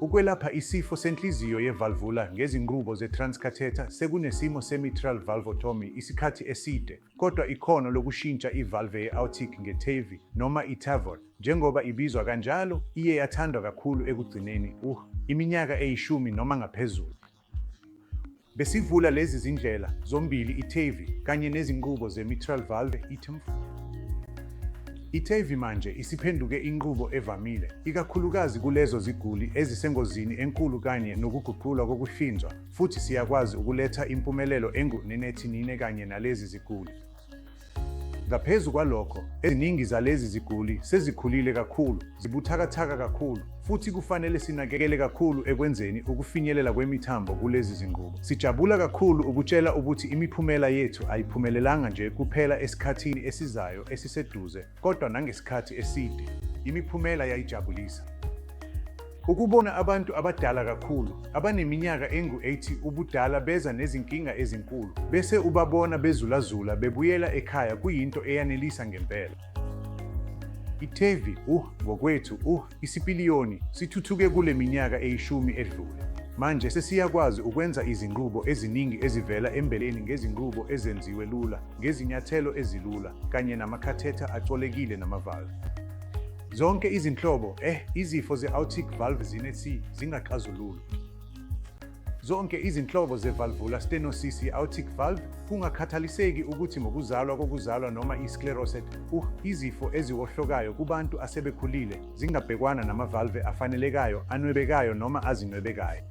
Ukwelapha isifo senhliziyo ye-valvular ngezinqubo ze-transcatheter sekunesimo se-mitral valvotomy isikhathi eside, kodwa ikhono lokushintsha ivalve ye-aortic nge-TAVI noma i-TAVR, njengoba ibizwa kanjalo, iye yathandwa kakhulu ekugcineni iminyaka eyishumi noma ngaphezulu. Besivula lezi zindlela zombili i-TAVI kanye nezinqubo ze-mitral valve i-TMV. I-TAVI manje isiphenduke inqubo evamile, ikakhulukazi kulezo ziguli ezisengozini enkulu kanye nokuguqulwa kokuhlinzwa, futhi siyakwazi ukuletha impumelelo engu-9 kanye nalezi ziguli. Ngaphezu kwalokho, eziningi zalezi ziguli sezikhulile kakhulu, zibuthakathaka kakhulu, futhi kufanele sinakekele kakhulu ekwenzeni ukufinyelela kwemithambo kulezi zinqubo. Sijabula kakhulu ukutshela ukuthi imiphumela yethu ayiphumelelanga nje kuphela esikhathini esizayo esiseduze, kodwa nangesikhathi eside. Imiphumela yayijabulisa. Ukubona abantu abadala kakhulu, abaneminyaka engu-80 ubudala beza nezinkinga ezinkulu, bese ubabona bezulazula bebuyela ekhaya kuyinto eyanelisa ngempela. I-TAVI, ngokwethu, isipiliyoni, sithuthuke kule minyaka eyishumi edlule. Manje sesiyakwazi ukwenza izinqubo eziningi ezivela embeleni ngezinqubo ezenziwe lula, ngezinyathelo ezilula, kanye namakhathetha acolekile namavalve. Zonke izinhlobo, izifo ze-aortic valve zingaxazululwa. Zonke izinhlobo ze-valvular stenosis ye-aortic valve, kungakhathaliseki ukuthi ngokuzalwa noma i-scleroset, izifo eziwohlokayo kubantu asebekhulile, zingabhekwana namavalve afanelekayo, anwebekayo noma azinwebekayo.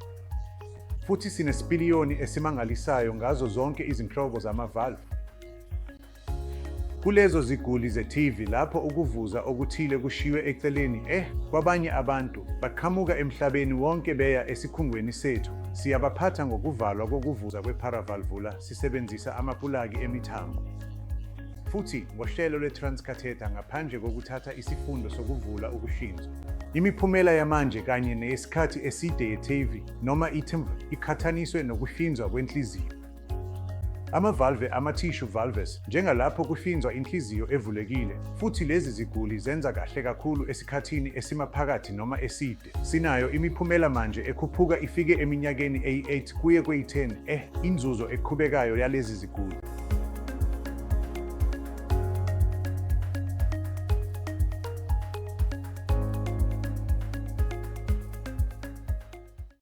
Futhi sinesipiliyoni esimangalisayo ngazo zonke izinhlobo zamavalve. Kulezo ziguli ze-TAVI lapho ukuvuza okuthile kushiwe eceleni, kwabanye abantu, baqhamuka emhlabeni wonke beya esikhungweni sethu, siyabaphatha ngokuvalwa kokuvuza kwe-paravalvular sisebenzisa amapulagi emithambo. Futhi, ngohlelo lwe-transcatheter ngaphandle kokuthatha isifundo sokuvula ukuhlinzwa. Imiphumela yamanje kanye neyesikhathi eside ye-TAVI noma i-TMV iqhathaniswe nokuhlinzwa kwenhliziyo. Amavalve ama-tissue valves, njengalapho kuhlinzwa inhliziyo evulekile, futhi lezi ziguli zenza kahle kakhulu esikhathini esimaphakathi noma eside. Sinayo imiphumela manje ekhuphuka ifike eminyakeni eyi-8 kuye kweyi-10, inzuzo eqhubekayo yalezi ziguli.